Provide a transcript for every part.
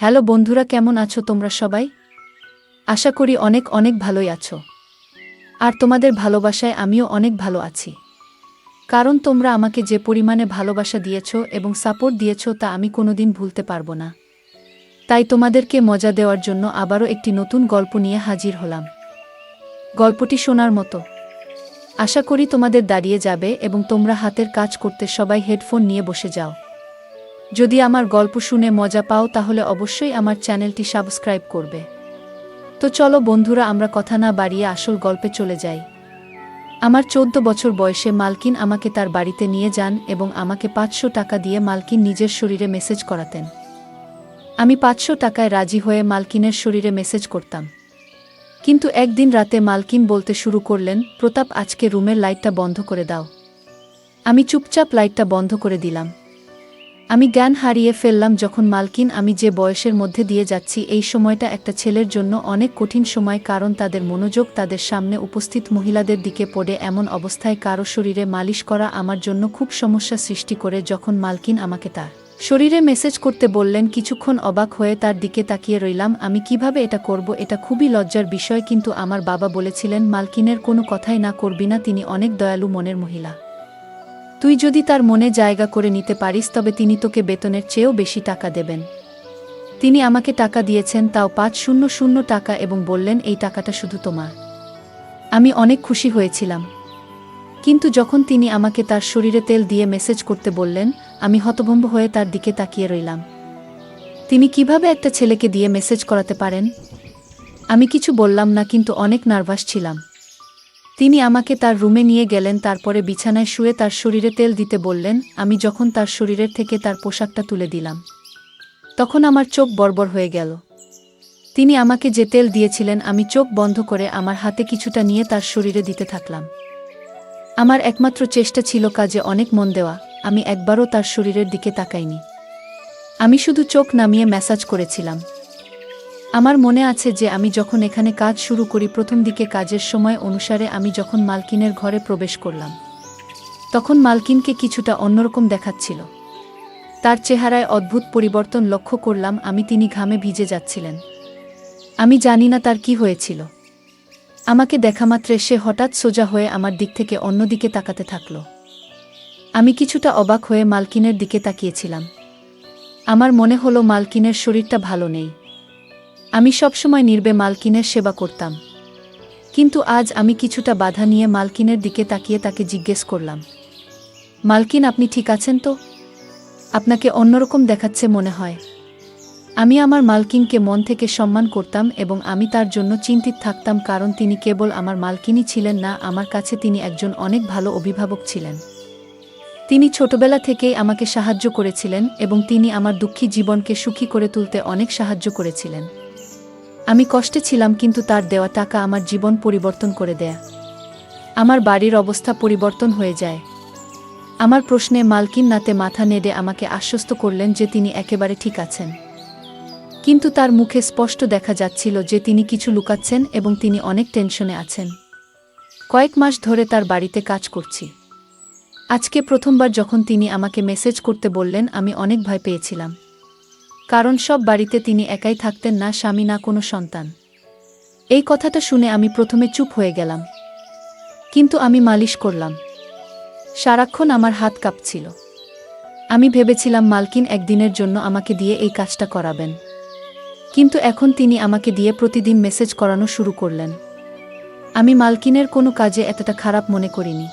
Hello বন্ধুরা, কেমন আছো তোমরা সবাই? আশা করি অনেক অনেক ভালোই আছো। আর তোমাদের ভালোবাসায় আমিও অনেক ভালো আছি। কারণ তোমরা আমাকে যে পরিমাণে ভালোবাসা দিয়েছো এবং সাপোর্ট দিয়েছো তা আমি কোনোদিন ভুলতে পারবো না। তাই তোমাদেরকে মজা দেওয়ার জন্য আবারও একটি নতুন গল্প নিয়ে হাজির হলাম। গল্পটি শোনার মতো। আশা করি তোমাদের দাঁড়িয়ে যাবে এবং তোমরা হাতের কাজ করতে সবাই হেডফোন নিয়ে বসে যাও। যদি আমার গল্প শুনে মজা পাও তাহলে অবশ্যই আমার চ্যানেলটি সাবস্ক্রাইব করবে। তো চলো বন্ধুরা, আমরা কথা না বাড়িয়ে আসল গল্পে চলে যাই। আমার 14 বছর বয়সে মালকিন আমাকে তার বাড়িতে নিয়ে যান এবং আমাকে 500 টাকা দিয়ে মালকিন নিজের শরীরে মেসেজ করাতেন। আমি 500 টাকায় রাজি হয়ে মালকিনের শরীরে মেসেজ করতাম। কিন্তু একদিন রাতে মালকিন বলতে শুরু করলেন, প্রতাপ, আজকে রুমের লাইটটা বন্ধ করে দাও। আমি চুপচাপ লাইটটা বন্ধ করে দিলাম। আমি জ্ঞান হারিয়ে ফেললাম যখন মালকিন, আমি যে বয়সের মধ্যে দিয়ে যাচ্ছি এই সময়টা একটা ছেলের জন্য অনেক কঠিন সময়, কারণ তাদের মনোযোগ তাদের সামনে উপস্থিত মহিলাদের দিকে পড়ে। এমন অবস্থায় কারো শরীরে মালিশ করা আমার জন্য খুব সমস্যা সৃষ্টি করে। যখন মালকিন আমাকে তার শরীরে মেসেজ করতে বললেন, কিছুক্ষণ অবাক হয়ে তার দিকে তাকিয়ে রইলাম। আমি কিভাবে এটা করব, এটা খুবই লজ্জার বিষয়। কিন্তু আমার বাবা বলেছিলেন, মালকিনের কোনো কথাই না করবি না, তিনি অনেক দয়ালু মনের মহিলা। তুই যদি তার মনে জায়গা করে নিতে পারিস তবে তিনি তোকে বেতনের চেয়েও বেশি টাকা দেবেন। তিনি আমাকে টাকা দিয়েছেন, তাও 500 টাকা, এবং বললেন, এই টাকাটা শুধু তোমার। আমি অনেক খুশি হয়েছিলাম। কিন্তু যখন তিনি আমাকে তার শরীরে তেল দিয়ে মেসেজ করতে বললেন, আমি হতভম্ব হয়ে তার দিকে তাকিয়ে রইলাম। তিনি কিভাবে একটা ছেলেকে দিয়ে মেসেজ করাতে পারেন? আমি কিছু বললাম না, কিন্তু অনেক নার্ভাস ছিলাম। তিনি আমাকে তার রুমে নিয়ে গেলেন, তারপরে বিছানায় শুয়ে তার শরীরে তেল দিতে বললেন। আমি যখন তার শরীরের থেকে তার পোশাকটা তুলে দিলাম তখন আমার চোখ বড়বড় হয়ে গেল। তিনি আমাকে যে তেল দিয়েছিলেন, আমি চোখ বন্ধ করে আমার হাতে কিছুটা নিয়ে তার শরীরে দিতে থাকলাম। আমার একমাত্র চেষ্টা ছিল কাজে অনেক মন দেওয়া। আমি একবারও তার শরীরের দিকে তাকাইনি। আমি শুধু চোখ নামিয়ে ম্যাসাজ করেছিলাম। আমার মনে আছে যে আমি যখন এখানে কাজ শুরু করি, প্রথম দিকে কাজের সময় অনুসারে আমি যখন মালকিনের ঘরে প্রবেশ করলাম তখন মালকিনকে কিছুটা অন্যরকম দেখাচ্ছিল। তার চেহারায় অদ্ভুত পরিবর্তন লক্ষ্য করলাম আমি। তিনি ঘামে ভিজে যাচ্ছিলেন। আমি জানি না তার কি হয়েছিল। আমাকে দেখামাত্রে সে হঠাৎ সোজা হয়ে আমার দিক থেকে অন্যদিকে তাকাতে থাকল। আমি কিছুটা অবাক হয়ে মালকিনের দিকে তাকিয়েছিলাম। আমার মনে হলো মালকিনের শরীরটা ভালো নেই। আমি সবসময় নীরবে মালকিনের সেবা করতাম, কিন্তু আজ আমি কিছুটা বাধা নিয়ে মালকিনের দিকে তাকিয়ে তাকে জিজ্ঞেস করলাম, মালকিন, আপনি ঠিক আছেন তো? আপনাকে অন্যরকম দেখাচ্ছে মনে হয়। আমি আমার মালকিনকে মন থেকে সম্মান করতাম এবং আমি তার জন্য চিন্তিত থাকতাম, কারণ তিনি কেবল আমার মালকিনই ছিলেন না, আমার কাছে তিনি একজন অনেক ভালো অভিভাবক ছিলেন। তিনি ছোটবেলা থেকেই আমাকে সাহায্য করেছিলেন এবং তিনি আমার দুঃখী জীবনকে সুখী করে তুলতে অনেক সাহায্য করেছিলেন। আমি কষ্টে ছিলাম, কিন্তু তার দেওয়া টাকা আমার জীবন পরিবর্তন করে দেয়। আমার বাড়ির অবস্থা পরিবর্তন হয়ে যায়। আমার প্রশ্নে মালকিন নাতে মাথা নেড়ে আমাকে আশ্বস্ত করলেন যে তিনি একেবারে ঠিক আছেন। কিন্তু তার মুখে স্পষ্ট দেখা যাচ্ছিল যে তিনি কিছু লুকাচ্ছেন এবং তিনি অনেক টেনশনে আছেন। কয়েক মাস ধরে তার বাড়িতে কাজ করছি। আজকে প্রথমবার যখন তিনি আমাকে মেসেজ করতে বললেন, আমি অনেক ভয় পেয়েছিলাম। কারণ সব বাড়িতে তিনি একাই থাকতেন, না স্বামী না কোনো সন্তান। এই কথাটা শুনে আমি প্রথমে চুপ হয়ে গেলাম। কিন্তু আমি মালিশ করলাম। সারাক্ষণ আমার হাত কাঁপছিল। আমি ভেবেছিলাম মালকিন একদিনের জন্য আমাকে দিয়ে এই কাজটা করাবেন। কিন্তু এখন তিনি আমাকে দিয়ে প্রতিদিন মেসেজ করানো শুরু করলেন। আমি মালকিনের কোনো কাজে এতটা খারাপ মনে করিনি,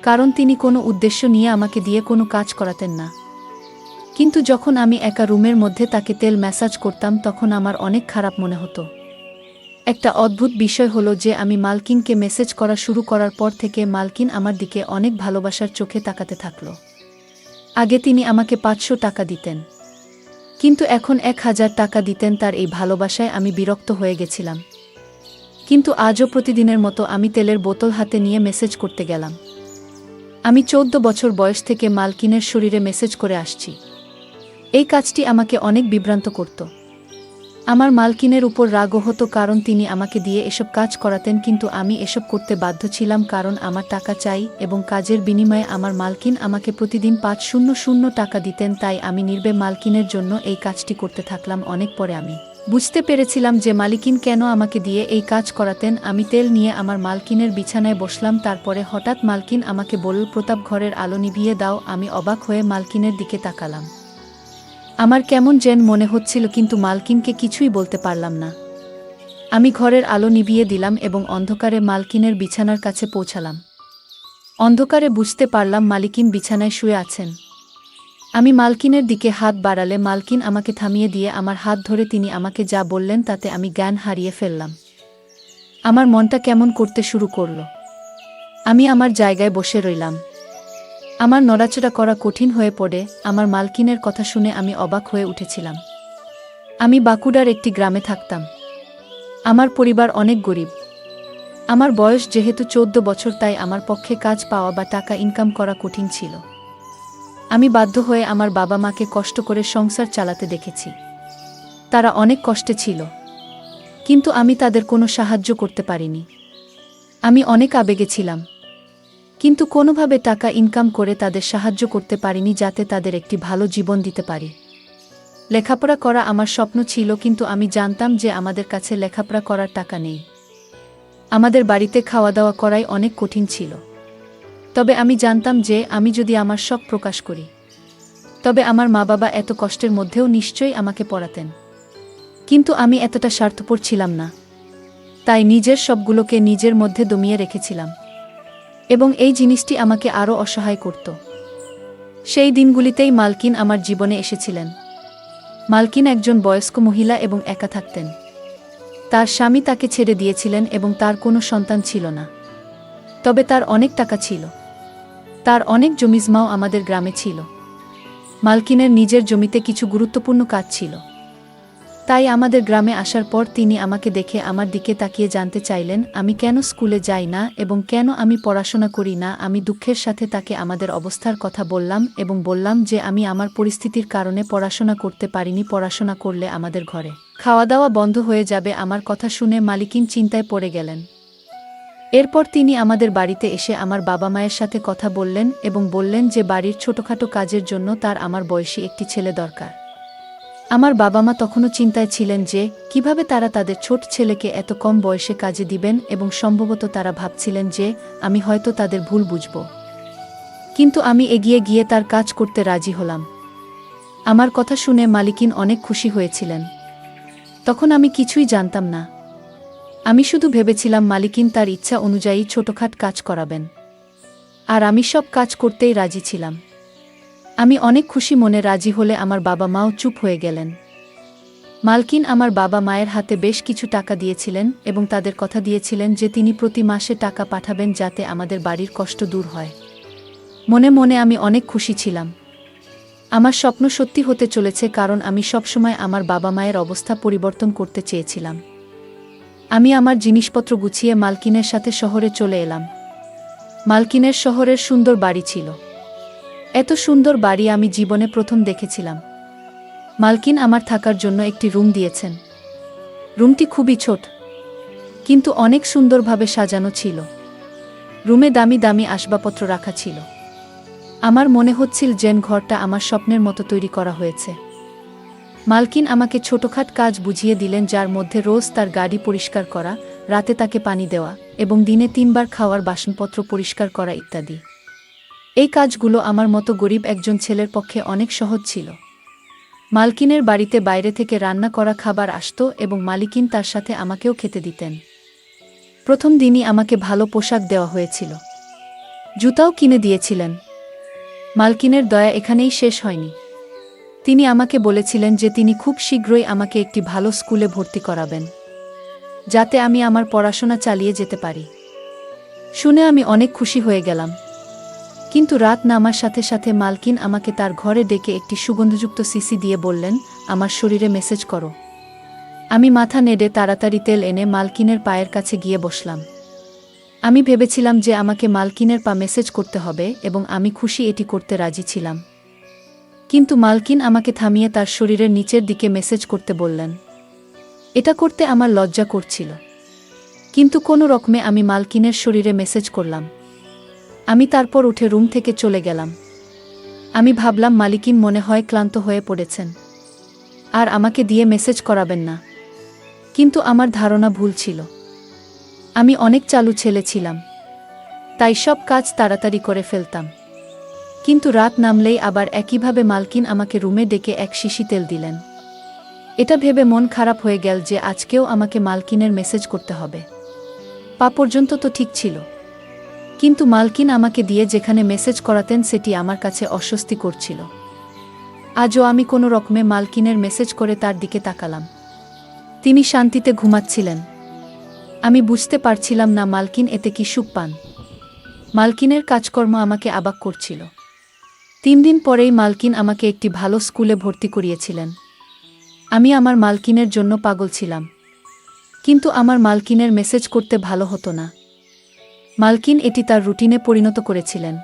কারণ তিনি কোনো উদ্দেশ্য নিয়ে আমাকে দিয়ে কোনো কাজ করাতেন না। কিন্তু যখন আমি একা রুমের মধ্যে তাকে তেল ম্যাসাজ করতাম তখন আমার অনেক খারাপ মনে হতো। একটা অদ্ভুত বিষয় হলো যে আমি মালকিনকে মেসেজ করা শুরু করার পর থেকে মালকিন আমার দিকে অনেক ভালোবাসার চোখে তাকাতে থাকল। আগে তিনি আমাকে 500 টাকা দিতেন, কিন্তু এখন 1000 টাকা দিতেন। তার এই ভালোবাসায় আমি বিরক্ত হয়ে গেছিলাম। কিন্তু আজও প্রতিদিনের মতো আমি তেলের বোতল হাতে নিয়ে মেসেজ করতে গেলাম। আমি 14 বছর বয়স থেকে মালকিনের শরীরে মেসেজ করে আসছি। এই কাজটি আমাকে অনেক বিভ্রান্ত করত। আমার মালকিনের উপর রাগও হতো, কারণ তিনি আমাকে দিয়ে এসব কাজ করাতেন, কিন্তু আমি এসব করতে বাধ্য ছিলাম কারণ আমার টাকা চাই এবং কাজের বিনিময়ে আমার মালকিন আমাকে প্রতিদিন 500 টাকা দিতেন। তাই আমি নির্বে মালকিনের জন্য এই কাজটি করতে থাকলাম। অনেক পরে আমি বুঝতে পেরেছিলাম যে মালিকিন কেন আমাকে দিয়ে এই কাজ করাতেন। আমি তেল নিয়ে আমার মালকিনের বিছানায় বসলাম। তারপরে হঠাৎ মালকিন আমাকে বলল, প্রতাপ, ঘরের আলো নিভিয়ে দাও। আমি অবাক হয়ে মালকিনের দিকে তাকালাম। আমার কেমন যেন মনে হচ্ছিল, কিন্তু মালকিনকে কিছুই বলতে পারলাম না। আমি ঘরের আলো নিভিয়ে দিলাম এবং অন্ধকারে মালকিনের বিছানার কাছে পৌঁছালাম। অন্ধকারে বুঝতে পারলাম মালিকিন বিছানায় শুয়ে আছেন। আমি মালকিনের দিকে হাত বাড়ালে মালকিন আমাকে থামিয়ে দিয়ে আমার হাত ধরে তিনি আমাকে যা বললেন তাতে আমি জ্ঞান হারিয়ে ফেললাম। আমার মনটা কেমন করতে শুরু করল। আমি আমার জায়গায় বসে রইলাম। আমার নড়াচড়া করা কঠিন হয়ে পড়ে। আমার মালকিনের কথা শুনে আমি অবাক হয়ে উঠেছিলাম। আমি বাঁকুড়ার একটি গ্রামে থাকতাম। আমার পরিবার অনেক গরিব। আমার বয়স যেহেতু 14 বছর, তাই আমার পক্ষে কাজ পাওয়া বা টাকা ইনকাম করা কঠিন ছিল। আমি বাধ্য হয়ে আমার বাবা মাকে কষ্ট করে সংসার চালাতে দেখেছি। তারা অনেক কষ্টে ছিল, কিন্তু আমি তাদের কোনো সাহায্য করতে পারিনি। আমি অনেক আবেগে ছিলাম, কিন্তু কোনোভাবে টাকা ইনকাম করে তাদের সাহায্য করতে পারিনি যাতে তাদের একটি ভালো জীবন দিতে পারি। লেখাপড়া করা আমার স্বপ্ন ছিল, কিন্তু আমি জানতাম যে আমাদের কাছে লেখাপড়া করার টাকা নেই। আমাদের বাড়িতে খাওয়া দাওয়া করাই অনেক কঠিন ছিল। তবে আমি জানতাম যে আমি যদি আমার শখ প্রকাশ করি, তবে আমার মা বাবা এত কষ্টের মধ্যেও নিশ্চয়ই আমাকে পড়াতেন। কিন্তু আমি এতটা স্বার্থপর ছিলাম না, তাই নিজের সবগুলোকে নিজের মধ্যে দমিয়ে রেখেছিলাম এবং এই জিনিসটি আমাকে আরও অসহায় করত। সেই দিনগুলিতেই মালকিন আমার জীবনে এসেছিলেন। মালকিন একজন বয়স্ক মহিলা এবং একা থাকতেন। তার স্বামী তাকে ছেড়ে দিয়েছিলেন এবং তার কোনো সন্তান ছিল না। তবে তার অনেক টাকা ছিল। তার অনেক জমিজমাও আমাদের গ্রামে ছিল। মালকিনের নিজের জমিতে কিছু গুরুত্বপূর্ণ কাজ ছিল। তাই আমাদের গ্রামে আসার পর তিনি আমাকে দেখে আমার দিকে তাকিয়ে জানতে চাইলেন আমি কেন স্কুলে যাই না এবং কেন আমি পড়াশোনা করি না। আমি দুঃখের সাথে তাকে আমাদের অবস্থার কথা বললাম এবং বললাম যে আমি আমার পরিস্থিতির কারণে পড়াশোনা করতে পারিনি। পড়াশোনা করলে আমাদের ঘরে খাওয়া দাওয়া বন্ধ হয়ে যাবে। আমার কথা শুনে মালিকিন চিন্তায় পড়ে গেলেন। এরপর তিনি আমাদের বাড়িতে এসে আমার বাবা মায়ের সাথে কথা বললেন এবং বললেন যে বাড়ির ছোটখাটো কাজের জন্য তার আমার বয়সী একটি ছেলে দরকার। আমার বাবা মা তখনও চিন্তায় ছিলেন যে কিভাবে তারা তাদের ছোট ছেলেকে এত কম বয়সে কাজে দিবেন এবং সম্ভবত তারা ভাবছিলেন যে আমি হয়তো তাদের ভুল বুঝব। কিন্তু আমি এগিয়ে গিয়ে তার কাজ করতে রাজি হলাম। আমার কথা শুনে মালিকিন অনেক খুশি হয়েছিলেন। তখন আমি কিছুই জানতাম না। আমি শুধু ভেবেছিলাম মালিকিন তার ইচ্ছা অনুযায়ী ছোটখাট কাজ করাবেন, আর আমি সব কাজ করতেই রাজি ছিলাম। আমি অনেক খুশি মনে রাজি হলে আমার বাবা মাও চুপ হয়ে গেলেন। মালকিন আমার বাবা মায়ের হাতে বেশ কিছু টাকা দিয়েছিলেন এবং তাদের কথা দিয়েছিলেন যে তিনি প্রতি মাসে টাকা পাঠাবেন যাতে আমাদের বাড়ির কষ্ট দূর হয়। মনে মনে আমি অনেক খুশি ছিলাম। আমার স্বপ্ন সত্যি হতে চলেছে, কারণ আমি সবসময় আমার বাবা মায়ের অবস্থা পরিবর্তন করতে চেয়েছিলাম। আমি আমার জিনিসপত্র গুছিয়ে মালকিনের সাথে শহরে চলে এলাম। মালকিনের শহরের সুন্দর বাড়ি ছিল। এত সুন্দর বাড়ি আমি জীবনে প্রথম দেখেছিলাম। মালকিন আমার থাকার জন্য একটি রুম দিয়েছেন। রুমটি খুবই ছোট, কিন্তু অনেক সুন্দরভাবে সাজানো ছিল। রুমে দামি দামি আসবাবপত্র রাখা ছিল। আমার মনে হচ্ছিল যেন ঘরটা আমার স্বপ্নের মতো তৈরি করা হয়েছে। মালকিন আমাকে ছোটখাট কাজ বুঝিয়ে দিলেন, যার মধ্যে রোজ তার গাড়ি পরিষ্কার করা, রাতে তাকে পানি দেওয়া এবং দিনে 3 বার খাওয়ার বাসনপত্র পরিষ্কার করা ইত্যাদি। এই কাজগুলো আমার মতো গরিব একজন ছেলের পক্ষে অনেক সহজ ছিল। মালকিনের বাড়িতে বাইরে থেকে রান্না করা খাবার আসতো এবং মালিকিন তার সাথে আমাকেও খেতে দিতেন। প্রথম দিনই আমাকে ভালো পোশাক দেওয়া হয়েছিল। জুতাও কিনে দিয়েছিলেন। মালকিনের দয়া এখানেই শেষ হয়নি। তিনি আমাকে বলেছিলেন যে তিনি খুব শীঘ্রই আমাকে একটি ভালো স্কুলে ভর্তি করাবেন, যাতে আমি আমার পড়াশোনা চালিয়ে যেতে পারি। শুনে আমি অনেক খুশি হয়ে গেলাম। কিন্তু রাত নামার সাথে সাথে মালকিন আমাকে তার ঘরে ডেকে একটি সুগন্ধযুক্ত সিসি দিয়ে বললেন, আমার শরীরে মেসেজ করো। আমি মাথা নেড়ে তাড়াতাড়ি তেল এনে মালকিনের পায়ের কাছে গিয়ে বসলাম। আমি ভেবেছিলাম যে আমাকে মালকিনের পা মেসেজ করতে হবে এবং আমি খুশি এটি করতে রাজি ছিলাম। কিন্তু মালকিন আমাকে থামিয়ে তার শরীরের নিচের দিকে মেসেজ করতে বললেন। এটা করতে আমার লজ্জা করছিল, কিন্তু কোনো রকমে আমি মালকিনের শরীরে মেসেজ করলাম। আমি তারপর উঠে রুম থেকে চলে গেলাম। আমি ভাবলাম মালিকিন মনে হয় ক্লান্ত হয়ে পড়েছেন, আর আমাকে দিয়ে মেসেজ করাবেন না। কিন্তু আমার ধারণা ভুল ছিল। আমি অনেক চালু ছেলে ছিলাম, তাই সব কাজ তাড়াতাড়ি করে ফেলতাম। কিন্তু রাত নামলেই আবার একইভাবে মালকিন আমাকে রুমে ডেকে এক শিশি তেল দিলেন। এটা ভেবে মন খারাপ হয়ে গেল যে আজকেও আমাকে মালকিনের মেসেজ করতে হবে। পা পর্যন্ত তো ঠিক ছিল, কিন্তু মালকিন আমাকে দিয়ে যেখানে মেসেজ করাতেন সেটি আমার কাছে অস্বস্তি করছিল। আজও আমি কোনো রকমে মালকিনের মেসেজ করে তার দিকে তাকালাম। তিনি শান্তিতে ঘুমাচ্ছিলেন। আমি বুঝতে পারছিলাম না মালকিন এতে কি সুখ পান। মালকিনের কাজকর্ম আমাকে অবাক করছিল। 3 দিন পরেই মালকিন আমাকে একটি ভালো স্কুলে ভর্তি করিয়েছিলেন। আমি আমার মালকিনের জন্য পাগল ছিলাম, কিন্তু আমার মালকিনের মেসেজ করতে ভালো হতো না। মালকিন এটি তার রুটিনে পরিণত করেছিলেন,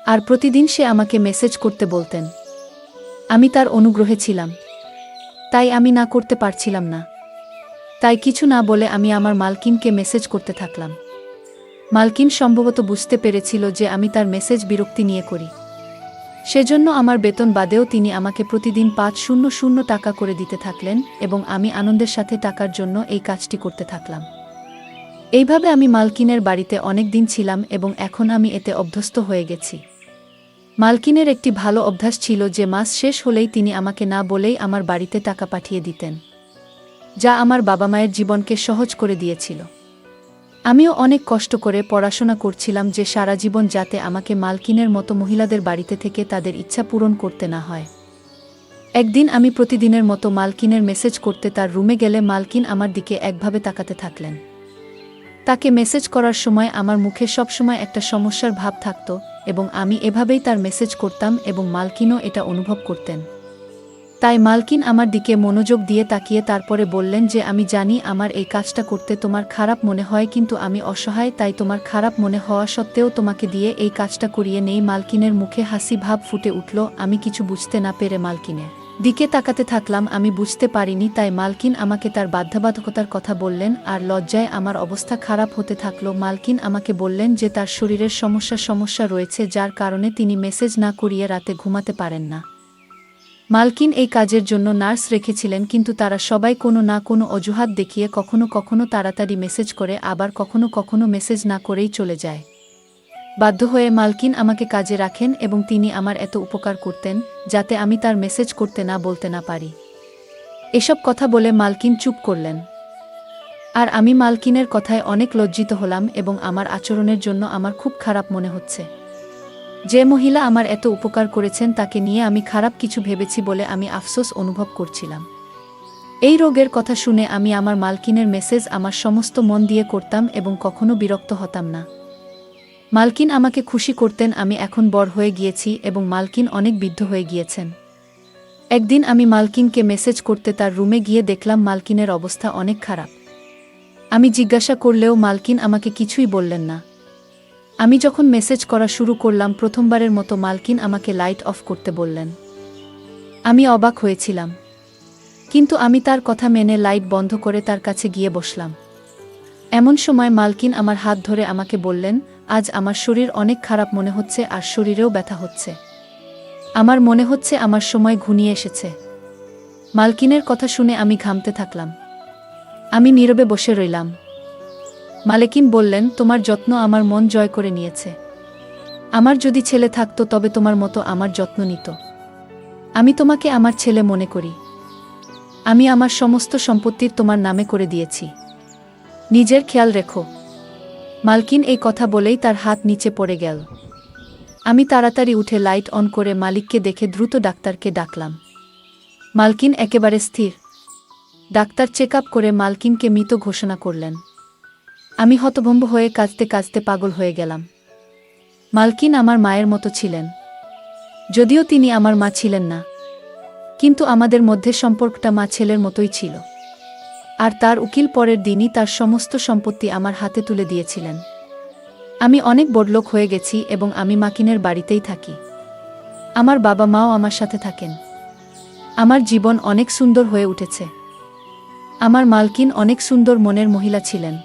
আর প্রতিদিন সে আমাকে মেসেজ করতে বলতেন। আমি তার অনুগ্রহে ছিলাম, তাই আমি না করতে পারছিলাম না। তাই কিছু না বলে আমি আমার মালকিনকে মেসেজ করতে থাকলাম। মালকিন সম্ভবত বুঝতে পেরেছিল যে আমি তার মেসেজ বিরক্তি নিয়ে করি। সেজন্য আমার বেতন বাদেও তিনি আমাকে প্রতিদিন 500 টাকা করে দিতে থাকলেন, এবং আমি আনন্দের সাথে টাকার জন্য এই কাজটি করতে থাকলাম। এইভাবে আমি মালকিনের বাড়িতে অনেক দিন ছিলাম এবং এখন আমি এতে অভ্যস্ত হয়ে গেছি। মালকিনের একটি ভালো অভ্যাস ছিল যে মাস শেষ হলেই তিনি আমাকে না বলেই আমার বাড়িতে টাকা পাঠিয়ে দিতেন, যা আমার বাবা মায়ের জীবনকে সহজ করে দিয়েছিল। আমিও অনেক কষ্ট করে পড়াশোনা করছিলাম যে সারা জীবন যাতে আমাকে মালকিনের মতো মহিলাদের বাড়িতে থেকে তাদের ইচ্ছা পূরণ করতে না হয়। একদিন আমি প্রতিদিনের মতো মালকিনের মেসেজ করতে তার রুমে গেলে মালকিন আমার দিকে একভাবে তাকাতে থাকলেন। তাকে মেসেজ করার সময় আমার মুখে সবসময় একটা সমস্যার ভাব থাকত, এবং আমি এভাবেই তার মেসেজ করতাম এবং মালকিনও এটা অনুভব করতেন। তাই মালকিন আমার দিকে মনোযোগ দিয়ে তাকিয়ে তারপরে বললেন যে আমি জানি আমার এই কাজটা করতে তোমার খারাপ মনে হয়, কিন্তু আমি অসহায়, তাই তোমার খারাপ মনে হওয়া সত্ত্বেও তোমাকে দিয়ে এই কাজটা করিয়ে নেই। মালকিনের মুখে হাসি ভাব ফুটে উঠল। আমি কিছু বুঝতে না পেরে মালকিনের দিকে তাকাতে থাকলাম। আমি বুঝতে পারিনি, তাই মালকিন আমাকে তার বাধ্যবাধকতার কথা বললেন, আর লজ্জায় আমার অবস্থা খারাপ হতে থাকলো। মালকিন আমাকে বললেন যে তার শরীরের সমস্যা রয়েছে, যার কারণে তিনি মেসেজ না করিয়ে রাতে ঘুমাতে পারেন না। মালকিন এই কাজের জন্য নার্স রেখেছিলেন, কিন্তু তারা সবাই কোনো না কোনো অজুহাত দেখিয়ে কখনো কখনো তাড়াতাড়ি মেসেজ করে, আবার কখনো কখনো মেসেজ না করেই চলে যায়। বাধ্য হয়ে মালকিন আমাকে কাজে রাখেন এবং তিনি আমার এত উপকার করতেন যাতে আমি তার মেসেজ করতে না বলতে না পারি। এসব কথা বলে মালকিন চুপ করলেন, আর আমি মালকিনের কথায় অনেক লজ্জিত হলাম এবং আমার আচরণের জন্য আমার খুব খারাপ মনে হচ্ছে। যে মহিলা আমার এত উপকার করেছেন তাকে নিয়ে আমি খারাপ কিছু ভেবেছি বলে আমি আফসোস অনুভব করছিলাম। এই রোগের কথা শুনে আমি আমার মালকিনের মেসেজ আমার সমস্ত মন দিয়ে করতাম এবং কখনো বিরক্ত হতাম না। মালকিন আমাকে খুশি করতেন। আমি এখন বড় হয়ে গিয়েছি এবং মালকিন অনেক বৃদ্ধ হয়ে গিয়েছেন। একদিন আমি মালকিনকে মেসেজ করতে তার রুমে গিয়ে দেখলাম মালকিনের অবস্থা অনেক খারাপ। আমি জিজ্ঞাসা করলেও মালকিন আমাকে কিছুই বললেন না। আমি যখন মেসেজ করা শুরু করলাম, প্রথমবারের মতো মালকিন আমাকে লাইট অফ করতে বললেন। আমি অবাক হয়েছিলাম, কিন্তু আমি তার কথা মেনে লাইট বন্ধ করে তার কাছে গিয়ে বসলাম। এমন সময় মালকিন আমার হাত ধরে আমাকে বললেন, আজ আমার শরীর অনেক খারাপ মনে হচ্ছে, আর শরীরেও ব্যথা হচ্ছে। আমার মনে হচ্ছে আমার সময় ঘনিয়ে এসেছে। মালকিনের কথা শুনে আমি ঘামতে থাকলাম। আমি নীরবে বসে রইলাম। মালকিন বললেন, তোমার যত্ন আমার মন জয় করে নিয়েছে। আমার যদি ছেলে থাকতো তবে তোমার মতো আমার যত্ন নিত। আমি তোমাকে আমার ছেলে মনে করি। আমি আমার সমস্ত সম্পত্তির তোমার নামে করে দিয়েছি। নিজের খেয়াল রেখো। মালকিন এই কথা বলেই তার হাত নিচে পড়ে গেল। আমি তাড়াতাড়ি উঠে লাইট অন করে মালিককে দেখে দ্রুত ডাক্তারকে ডাকলাম। মালকিন একেবারে স্থির। ডাক্তার চেক আপ করে মালকিনকে মৃত ঘোষণা করলেন। আমি হতভম্ব হয়ে কাঁদতে কাঁদতে পাগল হয়ে গেলাম। মালকিন আমার মায়ের মতো ছিলেন। যদিও তিনি আমার মা ছিলেন না, কিন্তু আমাদের মধ্যে সম্পর্কটা মা ছেলের মতোই ছিল। আর তার উকিল পরের দিনই তার সমস্ত সম্পত্তি আমার হাতে তুলে দিয়েছিলেন। আমি অনেক বড়লোক হয়ে গেছি এবং আমি মাকিনের বাড়িতেই থাকি। আমার বাবা মাও আমার সাথে থাকেন। আমার জীবন অনেক সুন্দর হয়ে উঠেছে। আমার মালকিন অনেক সুন্দর মনের মহিলা ছিলেন।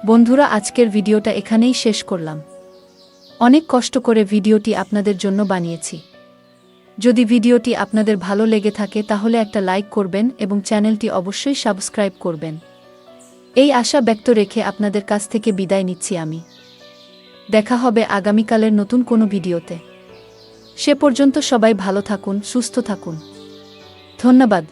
বন্ধুরা, আজকের ভিডিওটা এখানেই শেষ করলাম। অনেক কষ্ট করে ভিডিওটি আপনাদের জন্য বানিয়েছি। যদি ভিডিওটি আপনাদের ভালো লেগে থাকে তাহলে একটা লাইক করবেন এবং চ্যানেলটি অবশ্যই সাবস্ক্রাইব করবেন। এই আশা ব্যক্ত রেখে আপনাদের কাছ থেকে বিদায় নিচ্ছি আমি। দেখা হবে আগামীকালের নতুন কোনো ভিডিওতে। সে পর্যন্ত সবাই ভালো থাকুন, সুস্থ থাকুন। ধন্যবাদ।